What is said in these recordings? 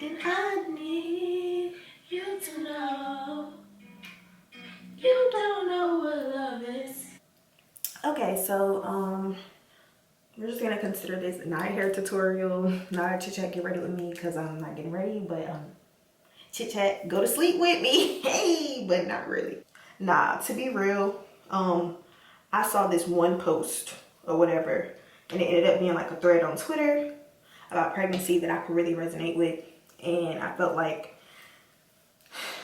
And I need you to know you don't know what love is. Okay, so we're just gonna consider this not a hair tutorial, not a chit chat get ready with me because I'm not getting ready, but chit chat go to sleep with me. Hey, but not really. Nah, to be real, I saw this one post or whatever, and it ended up being like a thread on Twitter about pregnancy that I could really resonate with, and I felt like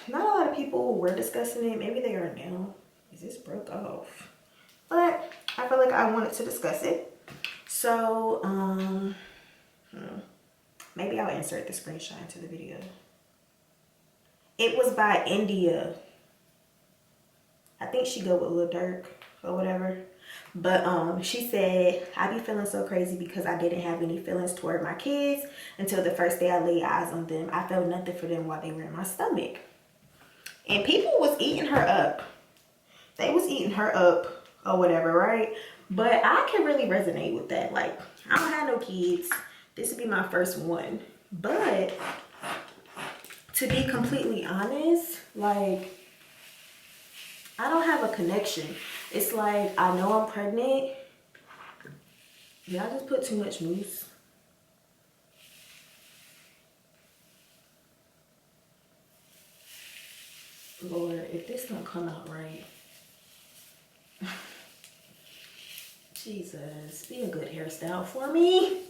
not a lot of people were discussing it. Maybe they are now. Is this broke off? But I felt like I wanted to discuss it. So, maybe I'll insert the screenshot into the video. It was by India. I think she go with Lil Durk or whatever. But she said, I be feeling so crazy because I didn't have any feelings toward my kids until the first day I laid eyes on them. I felt nothing for them while they were in my stomach. And people was eating her up. They was eating her up or whatever, right? But I can really resonate with that. Like, I don't have no kids. This would be my first one. But to be completely honest, like, I don't have a connection. It's like, I know I'm pregnant. Did I just put too much mousse? Lord, if this don't come out right. Jesus, be a good hairstyle for me.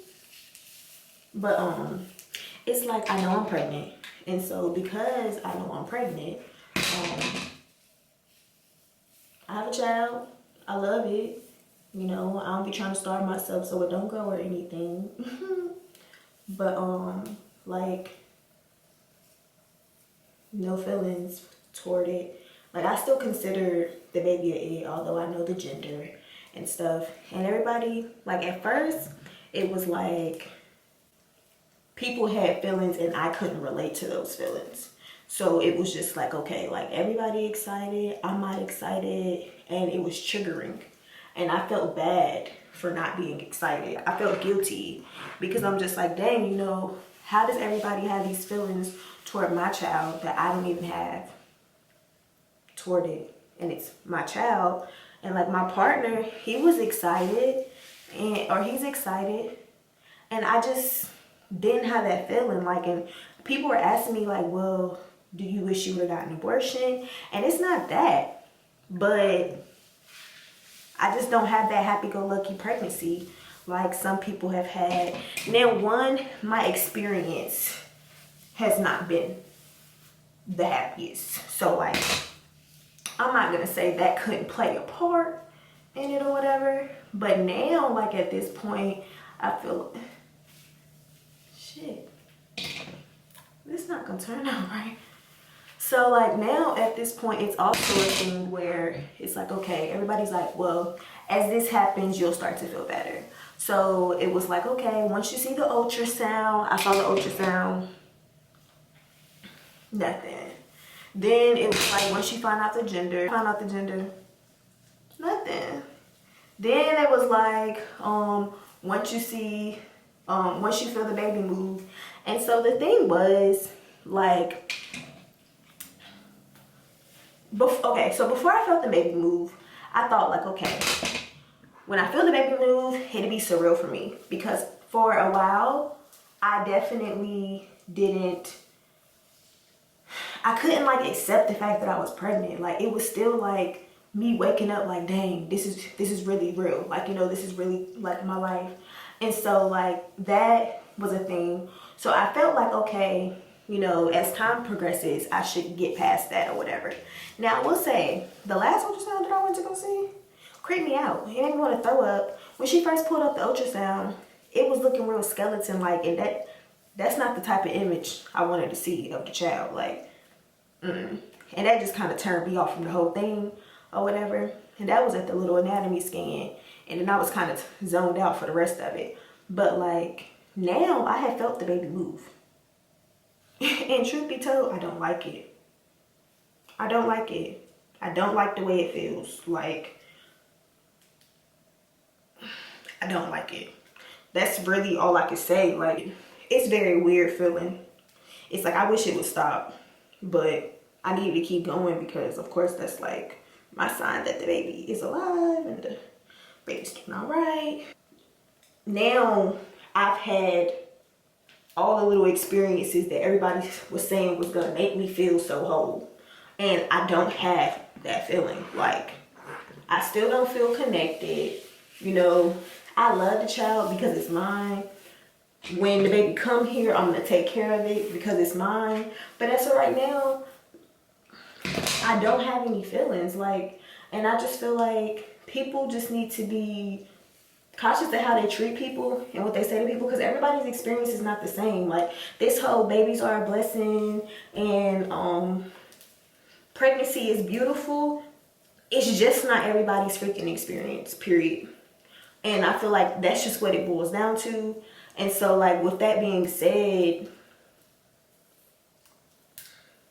But it's like, I know I'm pregnant. And so because I know I'm pregnant, I have a child. I love it. You know, I don't be trying to starve myself so it don't grow or anything. But like, no feelings toward it. Like, I still consider the baby a it, although I know the gender and stuff. And everybody, like, at first, it was like people had feelings and I couldn't relate to those feelings. So it was just like, okay, like, everybody excited, I'm not excited, and it was triggering. And I felt bad for not being excited. I felt guilty because I'm just like, dang, you know, how does everybody have these feelings toward my child that I don't even have toward it? And it's my child. And like, my partner, he was excited, or he's excited, and I just didn't have that feeling. Like, and people were asking me like, well, do you wish you would have gotten an abortion? And it's not that, but I just don't have that happy-go-lucky pregnancy like some people have had. Now, one, my experience has not been the happiest. So, like, I'm not going to say that couldn't play a part in it or whatever. But now, like, at this point, I feel, shit, this not going to turn out right. So, like, now at this point, it's also a thing where it's like, okay, everybody's like, well, as this happens, you'll start to feel better. So it was like, okay, once you see the ultrasound, I saw the ultrasound, nothing. Then it was like, once you find out the gender, nothing. Then it was like, once you see, once you feel the baby move. And so the thing was, like, okay, so before I felt the baby move, I thought like, okay, when I feel the baby move, it'd be surreal for me. Because for a while, I definitely I couldn't like accept the fact that I was pregnant. Like, it was still like me waking up like, dang, this is really real. Like, you know, this is really like my life. And so like, that was a thing. So I felt like, okay, you know, as time progresses, I should get past that or whatever. Now, I will say, the last ultrasound that I went to go see creeped me out. It made me want to throw up. When she first pulled up the ultrasound, it was looking real skeleton-like, and that's not the type of image I wanted to see of the child. Like, and that just kind of turned me off from the whole thing or whatever. And that was at the little anatomy scan, and then I was kind of zoned out for the rest of it. But like, now I had felt the baby move. And truth be told, I don't like it. I don't like it. I don't like the way it feels. Like, I don't like it. That's really all I can say. Like, it's very weird feeling. it's like I wish it would stop, but I needed to keep going because of course that's like my sign that the baby is alive and the baby's doing all right. Now I've had all the little experiences that everybody was saying was gonna make me feel so whole, and I don't have that feeling. Like, I still don't feel connected. You know, I love the child because it's mine. When the baby come here, I'm gonna take care of it because it's mine. But as of right now, I don't have any feelings. Like, and I just feel like people just need to be cautious of how they treat people and what they say to people, because everybody's experience is not the same. Like, this whole babies are a blessing and pregnancy is beautiful, it's just not everybody's freaking experience, period. And I feel like that's just what it boils down to. And so, like, with that being said,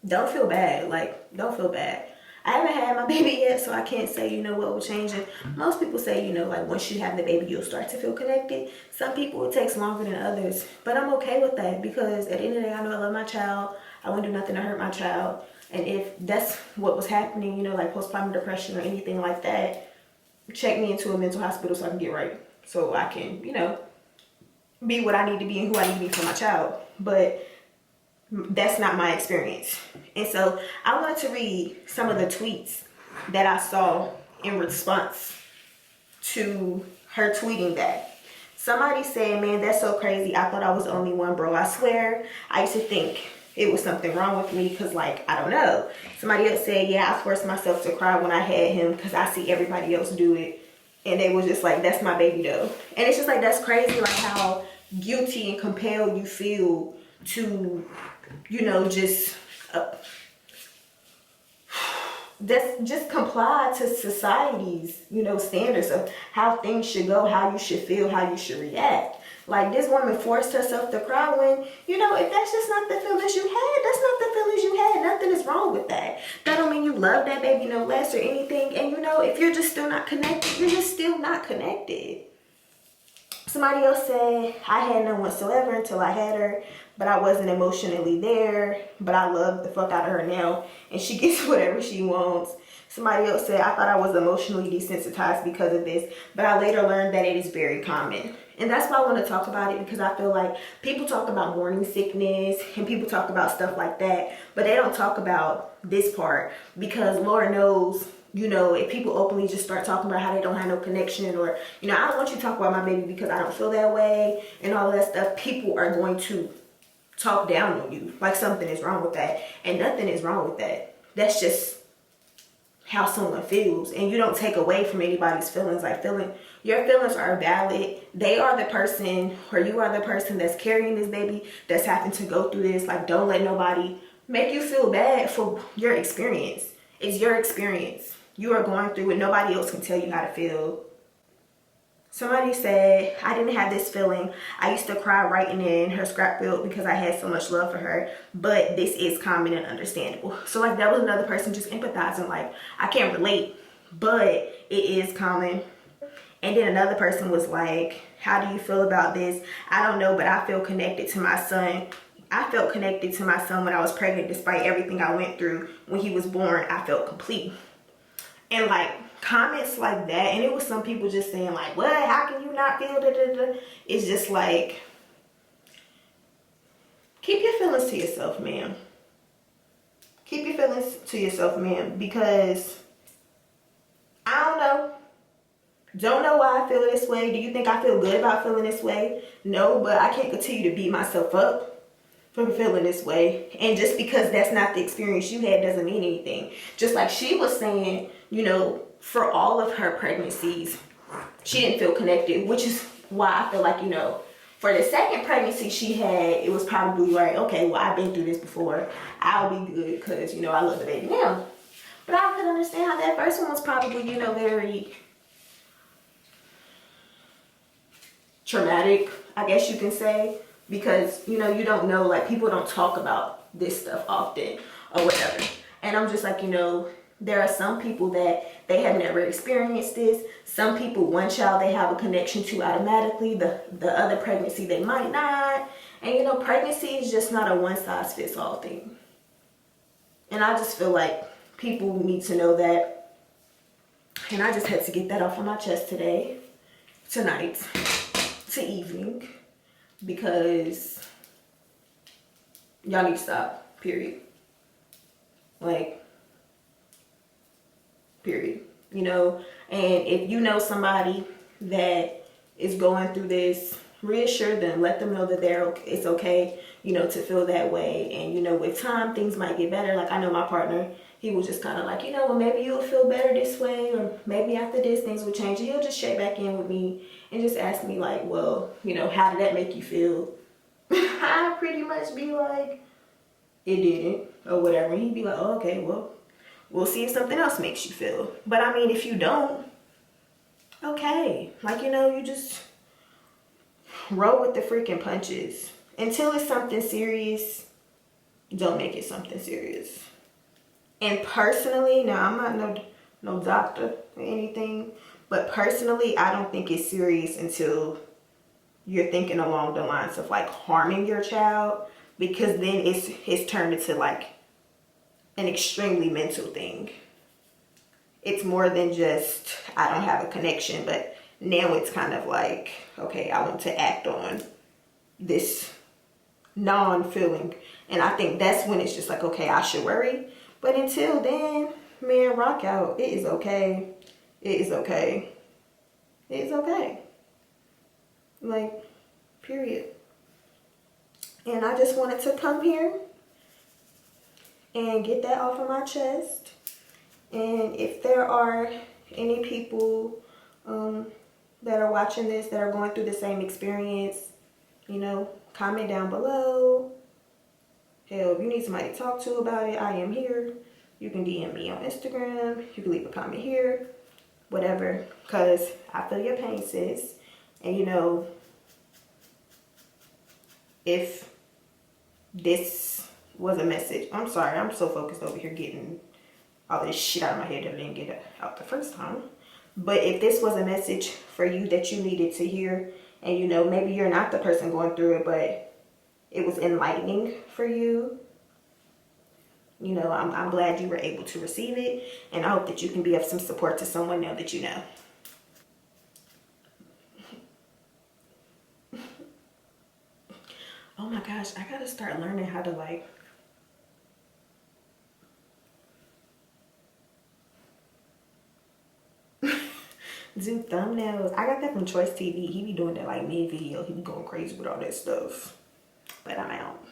don't feel bad. Like, don't feel bad. I haven't had my baby yet, so I can't say, you know, what will change it. Most people say, you know, like, once you have the baby, you'll start to feel connected. Some people, it takes longer than others. But I'm okay with that because at the end of the day, I know I love my child. I wouldn't do nothing to hurt my child. And if that's what was happening, you know, like postpartum depression or anything like that, check me into a mental hospital so I can get right. So I can, you know, be what I need to be and who I need to be for my child. But that's not my experience. And so I wanted to read some of the tweets that I saw in response to her tweeting that. Somebody said, man, that's so crazy. I thought I was the only one, bro. I swear, I used to think it was something wrong with me because, like, I don't know. Somebody else said, yeah, I forced myself to cry when I had him because I see everybody else do it. And they was just like, that's my baby though. And it's just like, that's crazy, like how guilty and compelled you feel to, you know, just comply to society's, you know, standards of how things should go, how you should feel, how you should react. Like, this woman forced herself to cry when, you know, if that's just not the feelings you had, that's not the feelings you had. Nothing is wrong with that. That don't mean you love that baby no less or anything. And, you know, if you're just still not connected, you're just still not connected. Somebody else said, I had none whatsoever until I had her, but I wasn't emotionally there, but I love the fuck out of her now, and she gets whatever she wants. Somebody else said, I thought I was emotionally desensitized because of this, but I later learned that it is very common. And that's why I want to talk about it, because I feel like people talk about morning sickness and people talk about stuff like that, but they don't talk about this part, because Lord knows, you know, if people openly just start talking about how they don't have no connection, or, you know, I don't want you to talk about my baby because I don't feel that way and all of that stuff, people are going to talk down on you like something is wrong with that. And nothing is wrong with that. That's just how someone feels, and you don't take away from anybody's feelings. Like, your feelings are valid. They are the person, or you are the person that's carrying this baby, that's having to go through this. Like, don't let nobody make you feel bad for your experience. It's your experience. You are going through it. Nobody else can tell you how to feel. Somebody said, I didn't have this feeling. I used to cry writing in her scrapbook because I had so much love for her, but this is common and understandable. So, like, that was another person just empathizing, like, I can't relate, but it is common. And then another person was like, how do you feel about this? I don't know, but I feel connected to my son. I felt connected to my son when I was pregnant. Despite everything I went through when he was born, I felt complete. And, like, comments like that, and it was some people just saying, like, what, how can you not feel da, da, da? It's just like, keep your feelings to yourself, ma'am. Keep your feelings to yourself, ma'am, because I don't know why I feel this way. Do you think I feel good about feeling this way? No, but I can't continue to beat myself up for feeling this way. And just because that's not the experience you had doesn't mean anything. Just like she was saying, you know, for all of her pregnancies, she didn't feel connected, which is why I feel like, you know, for the second pregnancy she had, it was probably like, okay, well, I've been through this before. I'll be good because, you know, I love the baby now. But I could understand how that first one was probably, you know, very traumatic, I guess you can say, because, you know, you don't know, like, people don't talk about this stuff often or whatever. And I'm just like, you know, there are some people that they have never experienced this. Some people, one child they have a connection to automatically, the other pregnancy they might not. And you know, pregnancy is just not a one size fits all thing. And I just feel like people need to know that. And I just had to get that off of my chest tonight, to evening, because y'all need to stop, period. Like, period. You know, and if you know somebody that is going through this, reassure them, let them know that it's okay, you know, to feel that way. And you know, with time things might get better. Like, I know my partner, he was just kind of like, you know, well, maybe you'll feel better this way, or maybe after this things will change. And he'll just check back in with me and just ask me like, well, you know, how did that make you feel? I pretty much be like, it didn't, or whatever. And he'd be like, oh, okay, well, we'll see if something else makes you feel. But I mean, if you don't, okay, like, you know, you just roll with the freaking punches. Until it's something serious, don't make it something serious. And personally, now I'm not no doctor or anything, but personally, I don't think it's serious until you're thinking along the lines of like harming your child, because then it's turned into like an extremely mental thing. It's more than just, I don't have a connection, but now it's kind of like, okay, I want to act on this non-feeling. And I think that's when it's just like, okay, I should worry. But until then, man, rock out. It is okay. It is okay. It is okay. Like, period. And I just wanted to come here and get that off of my chest. And if there are any people that are watching this that are going through the same experience, you know, comment down below. Hell, if you need somebody to talk to about it, I am here. You can DM me on Instagram. You can leave a comment here. Whatever. Because I feel your pain, sis. And you know, if this was a message, I'm sorry, I'm so focused over here getting all this shit out of my head that I didn't get out the first time. But if this was a message for you that you needed to hear, and you know, maybe you're not the person going through it, but it was enlightening for you, you know, I'm glad you were able to receive it. And I hope that you can be of some support to someone now that you know. Oh my gosh, I gotta start learning how to like do thumbnails. I got that from Choice TV. He be doing that like mid video. He be going crazy with all that stuff. But I'm out.